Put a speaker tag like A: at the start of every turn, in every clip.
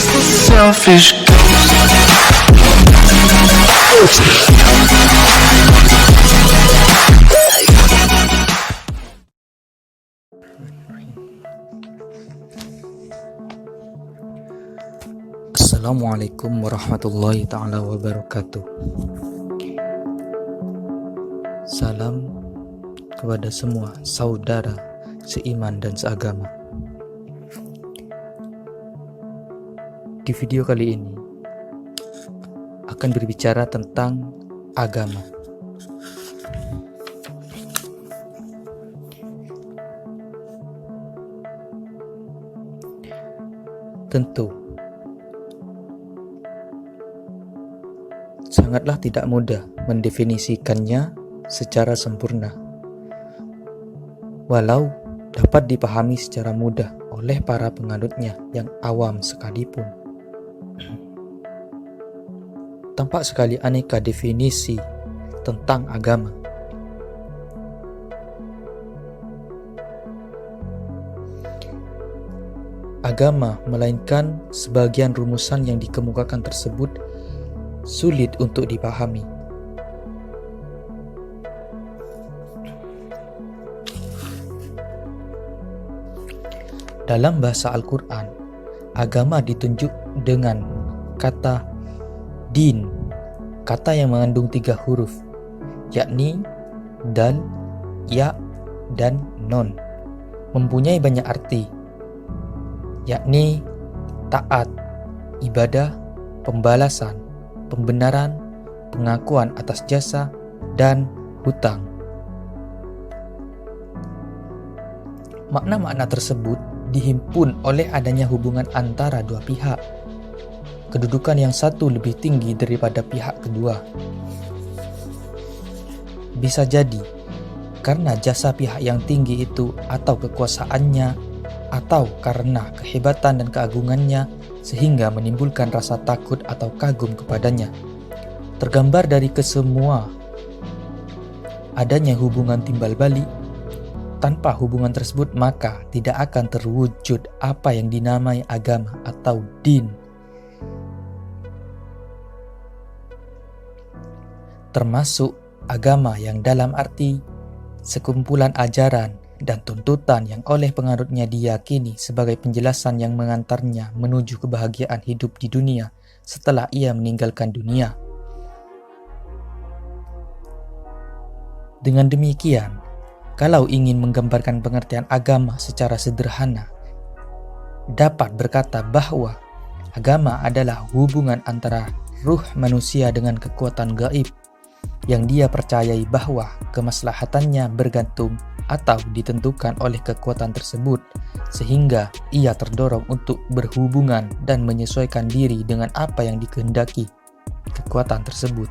A: selfish
B: Assalamualaikum warahmatullahi ta'ala wabarakatuh. Salam kepada semua saudara seiman dan seagama. Di video kali ini akan berbicara tentang agama. Tentu sangatlah tidak mudah mendefinisikannya secara sempurna, walau dapat dipahami secara mudah oleh para penganutnya yang awam sekalipun. Tampak sekali aneka definisi tentang agama. Agama melainkan sebagian rumusan yang dikemukakan tersebut sulit untuk dipahami. Dalam bahasa Al-Quran, agama ditunjuk dengan kata din, kata yang mengandung 3 huruf, yakni dal, ya, dan non. Mempunyai banyak arti, yakni taat, ibadah, pembalasan, pembenaran, pengakuan atas jasa, dan hutang. Makna-makna tersebut dihimpun oleh adanya hubungan antara dua pihak. Kedudukan yang satu lebih tinggi daripada pihak kedua. Bisa jadi karena jasa pihak yang tinggi itu atau kekuasaannya, atau karena kehebatan dan keagungannya sehingga menimbulkan rasa takut atau kagum kepadanya. Tergambar dari kesemua adanya hubungan timbal balik. Tanpa hubungan tersebut maka tidak akan terwujud apa yang dinamai agama atau din. Termasuk agama yang dalam arti sekumpulan ajaran dan tuntutan yang oleh penganutnya diyakini sebagai penjelasan yang mengantarnya menuju kebahagiaan hidup di dunia setelah ia meninggalkan dunia. Dengan demikian, kalau ingin menggambarkan pengertian agama secara sederhana, dapat berkata bahwa agama adalah hubungan antara ruh manusia dengan kekuatan gaib yang dia percayai bahwa kemaslahatannya bergantung atau ditentukan oleh kekuatan tersebut, sehingga ia terdorong untuk berhubungan dan menyesuaikan diri dengan apa yang dikehendaki kekuatan tersebut.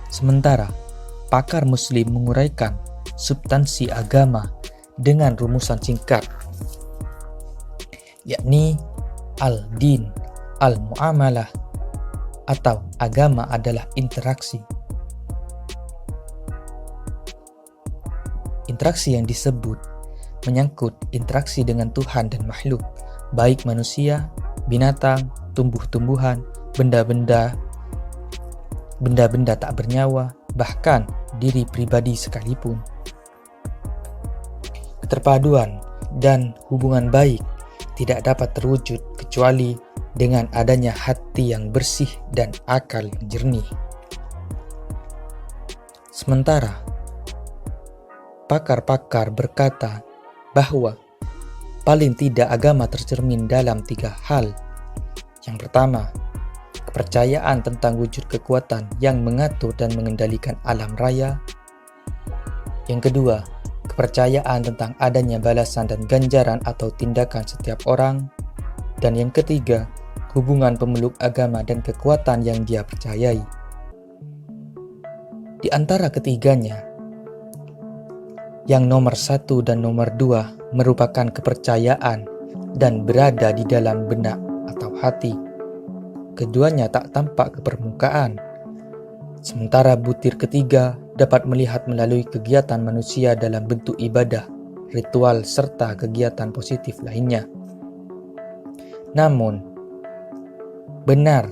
B: Sementara pakar Muslim menguraikan substansi agama dengan rumusan singkat, yakni al-din, al-muamalah, atau agama adalah interaksi. Interaksi yang disebut menyangkut interaksi dengan Tuhan dan makhluk, baik manusia, binatang, tumbuh-tumbuhan, benda-benda tak bernyawa, bahkan diri pribadi sekalipun. Keterpaduan dan hubungan baik tidak dapat terwujud kecuali dengan adanya hati yang bersih dan akal yang jernih. Sementara pakar-pakar berkata bahwa paling tidak agama tercermin dalam 3 hal. Yang pertama, kepercayaan tentang wujud kekuatan yang mengatur dan mengendalikan alam raya. Yang kedua, kepercayaan tentang adanya balasan dan ganjaran atau tindakan setiap orang. Dan yang ketiga, hubungan pemeluk agama dan kekuatan yang dia percayai. Di antara ketiganya, yang nomor 1 dan nomor 2 merupakan kepercayaan dan berada di dalam benak atau hati. Keduanya tak tampak ke permukaan. Sementara butir ketiga dapat melihat melalui kegiatan manusia dalam bentuk ibadah ritual, serta kegiatan positif lainnya. Namun, benar,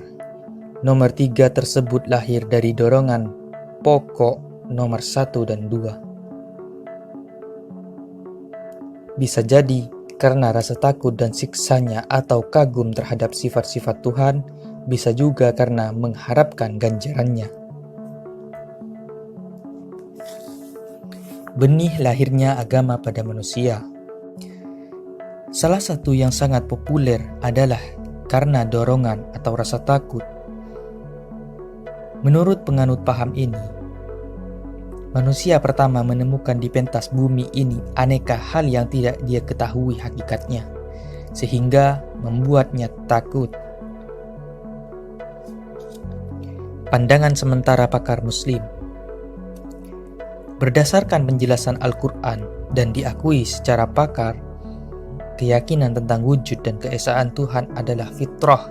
B: nomor 3 tersebut lahir dari dorongan pokok nomor 1 dan 2. Bisa jadi karena rasa takut dan siksanya atau kagum terhadap sifat-sifat Tuhan, bisa juga karena mengharapkan ganjarannya. Benih lahirnya agama pada manusia. Salah satu yang sangat populer adalah karena dorongan atau rasa takut. Menurut penganut paham ini, manusia pertama menemukan di pentas bumi ini aneka hal yang tidak dia ketahui hakikatnya, sehingga membuatnya takut. Pandangan sementara pakar Muslim. Berdasarkan penjelasan Al-Quran dan diakui secara pakar, keyakinan tentang wujud dan keesaan Tuhan adalah fitrah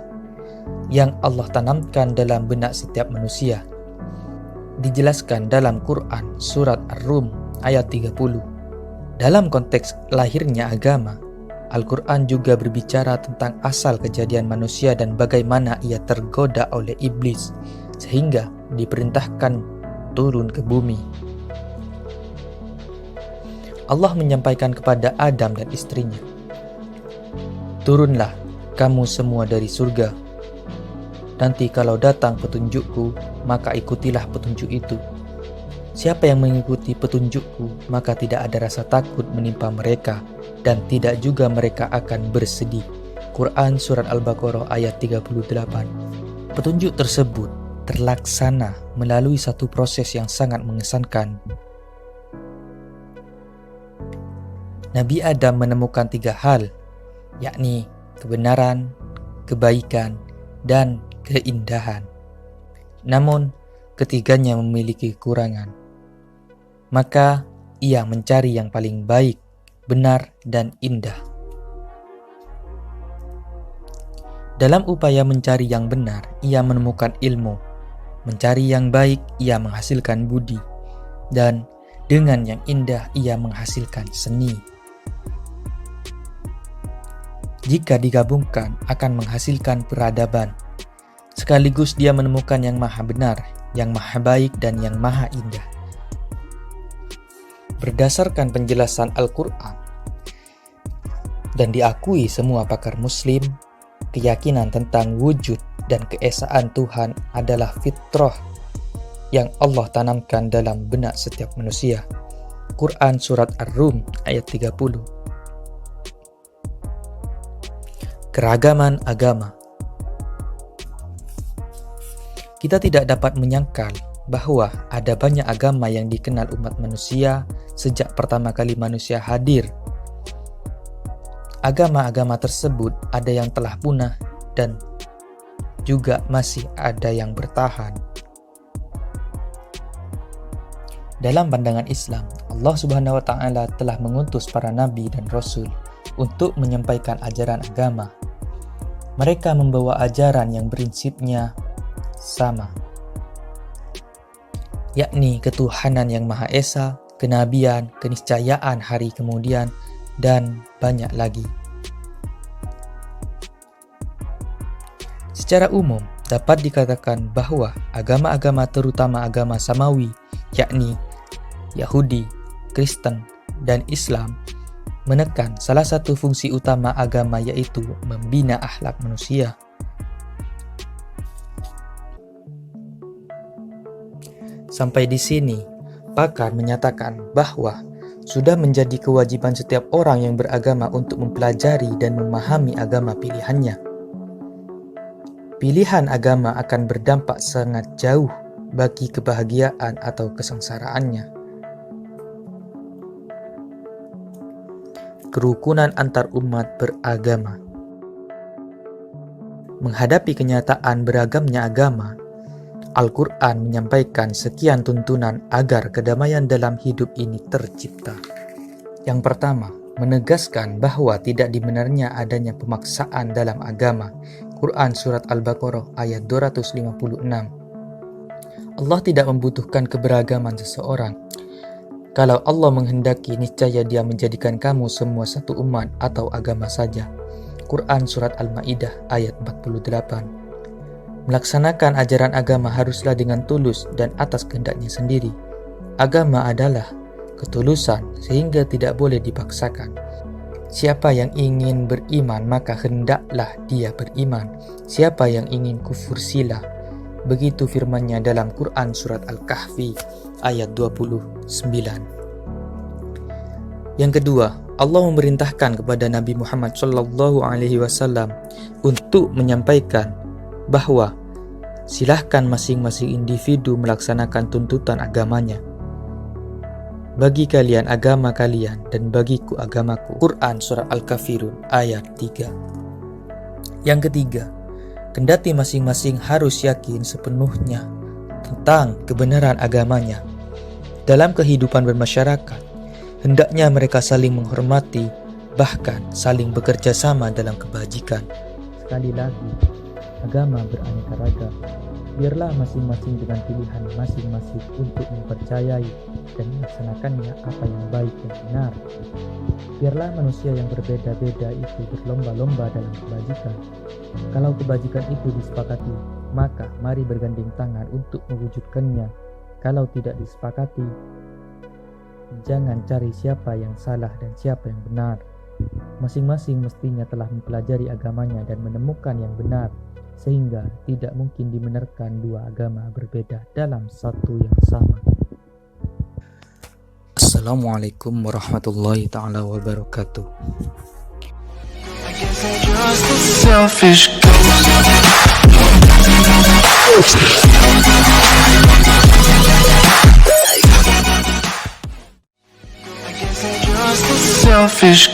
B: yang Allah tanamkan dalam benak setiap manusia. Dijelaskan dalam Quran surat Ar-Rum ayat 30. Dalam konteks lahirnya agama, Al-Quran juga berbicara tentang asal kejadian manusia dan bagaimana ia tergoda oleh iblis sehingga diperintahkan turun ke bumi. Allah menyampaikan kepada Adam dan istrinya, "Turunlah kamu semua dari surga. Nanti kalau datang petunjukku, maka ikutilah petunjuk itu. Siapa yang mengikuti petunjukku, maka tidak ada rasa takut menimpa mereka, dan tidak juga mereka akan bersedih." Quran Surat Al-Baqarah ayat 38. Petunjuk tersebut terlaksana melalui satu proses yang sangat mengesankan. Nabi Adam menemukan 3 hal, yakni kebenaran, kebaikan, dan keindahan. Namun, ketiganya memiliki kekurangan. Maka, ia mencari yang paling baik, benar, dan indah. Dalam upaya mencari yang benar, ia menemukan ilmu. Mencari yang baik, ia menghasilkan budi. Dan dengan yang indah, ia menghasilkan seni. Jika digabungkan, akan menghasilkan peradaban. Sekaligus dia menemukan yang maha benar, yang maha baik, dan yang maha indah. Berdasarkan penjelasan Al-Quran dan diakui semua pakar Muslim, keyakinan tentang wujud dan keesaan Tuhan adalah fitrah yang Allah tanamkan dalam benak setiap manusia. Quran Surat Ar-Rum ayat 30. Keragaman agama. Kita tidak dapat menyangkal bahwa ada banyak agama yang dikenal umat manusia sejak pertama kali manusia hadir. Agama-agama tersebut ada yang telah punah dan juga masih ada yang bertahan. Dalam pandangan Islam, Allah Subhanahu wa Ta'ala telah mengutus para nabi dan rasul untuk menyampaikan ajaran agama. Mereka membawa ajaran yang prinsipnya sama, yakni ketuhanan yang Maha Esa, kenabian, keniscayaan hari kemudian, dan banyak lagi. Secara umum, dapat dikatakan bahwa agama-agama terutama agama Samawi, yakni Yahudi, Kristen, dan Islam, menekan salah satu fungsi utama agama, yaitu membina akhlak manusia. Sampai di sini, pakar menyatakan bahwa sudah menjadi kewajiban setiap orang yang beragama untuk mempelajari dan memahami agama pilihannya. Pilihan agama akan berdampak sangat jauh bagi kebahagiaan atau kesengsaraannya. Kerukunan antar umat beragama. Menghadapi kenyataan beragamnya agama, Al-Quran menyampaikan sekian tuntunan agar kedamaian dalam hidup ini tercipta. Yang pertama, menegaskan bahwa tidak dibenarnya adanya pemaksaan dalam agama. Quran Surat Al-Baqarah ayat 256. Allah tidak membutuhkan keberagaman seseorang. Kalau Allah menghendaki, niscaya Dia menjadikan kamu semua satu umat atau agama saja. Quran Surat Al-Ma'idah ayat 48. Melaksanakan ajaran agama haruslah dengan tulus dan atas kehendaknya sendiri. Agama adalah ketulusan sehingga tidak boleh dipaksakan. Siapa yang ingin beriman maka hendaklah dia beriman. Siapa yang ingin kufur sila. Begitu firman-Nya dalam Quran Surat Al-Kahfi ayat 29. Yang kedua, Allah memerintahkan kepada Nabi Muhammad SAW untuk menyampaikan bahwa silahkan masing-masing individu melaksanakan tuntutan agamanya. Bagi kalian agama kalian dan bagiku agamaku. Quran Surah Al-Kafirun ayat 3. Yang ketiga, kendati masing-masing harus yakin sepenuhnya tentang kebenaran agamanya. Dalam kehidupan bermasyarakat, hendaknya mereka saling menghormati, bahkan saling bekerja sama dalam kebajikan. Sekali lagi, agama beraneka ragam. Biarlah masing-masing dengan pilihan masing-masing untuk mempercayai dan melaksanakannya apa yang baik dan benar. Biarlah manusia yang berbeda-beda itu berlomba-lomba dalam kebajikan. Kalau kebajikan itu disepakati, maka mari bergandeng tangan untuk mewujudkannya. Kalau tidak disepakati, jangan cari siapa yang salah dan siapa yang benar. Masing-masing mestinya telah mempelajari agamanya dan menemukan yang benar, sehingga tidak mungkin dibenarkan dua agama berbeda dalam satu yang sama. Assalamualaikum warahmatullahi ta'ala wabarakatuh. Selfish